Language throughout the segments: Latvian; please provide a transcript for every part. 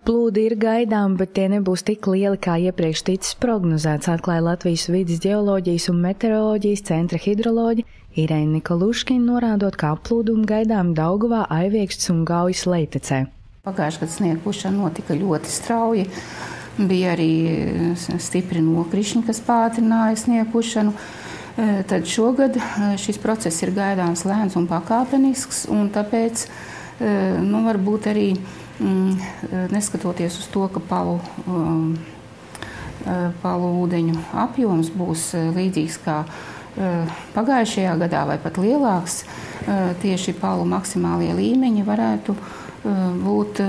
Plūdi ir gaidām, bet tie nebūs tik lieli, kā iepriekš ticis prognozēts, atklāja Latvijas vides ģeoloģijas un meteoroloģijas centra hidroloģe Irēna Nikoluškina, norādot, ka applūdumi gaidām Daugavā, Aiviekšķes un Gaujas lejtecē. Pagājušajā gadā sniega kušana notika ļoti strauji. Bija arī stipri nokrišņi, kas pātrināja sniega kušanu. Tad šogad šis process ir gaidāms lēns un pakāpenisks, un tāpēc varbūt arī neskatoties uz to, ka palu ūdeņu apjoms būs līdzīgs kā pagājušajā gadā vai pat lielāks, tieši palu maksimālie līmeņi varētu būt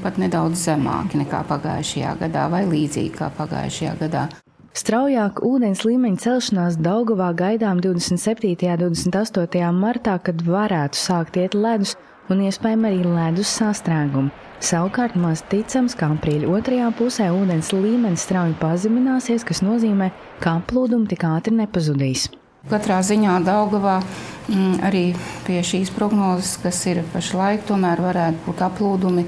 pat nedaudz zemāki nekā pagājušajā gadā vai līdzīgi kā pagājušajā gadā. Straujāk ūdens līmeņa celšanās Daugavā gaidām 27. un 28. martā, kad varētu sākt iet ledus un iespējami arī ledus sastrēgumi. Savukārt maz ticams, ka aprīļa otrajā pusē ūdens līmenis strauji pazemināsies, kas nozīmē, ka applūdumi tik ātri nepazudīs. Katrā ziņā Daugavā arī pie šīs prognozes, kas ir pašlaik, tomēr varētu būt applūdumi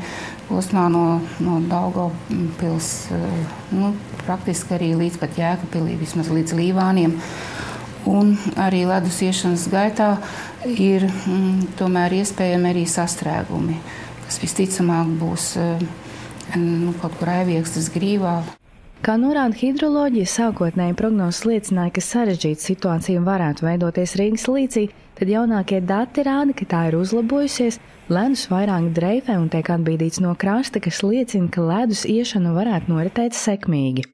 posmā no Daugavpils, praktiski arī līdz pat Jēkabpilī, vismaz līdz Līvāniem. Un arī ledus iešanas gaitā ir tomēr iespējami arī sastrēgumi, kas visticamāk būs kaut kur Aiviekšķes grīvā. Kā norāda hidroloģija, sākotnēji prognozes liecināja, ka sarežģīta situācija varētu veidoties Rīgas līcī, tad jaunākie dati rāda, ka tā ir uzlabojusies, ledus vairāk dreifē un tiek atbīdīts no krasta, kas liecina, ka ledus iešana varētu noritēt sekmīgi.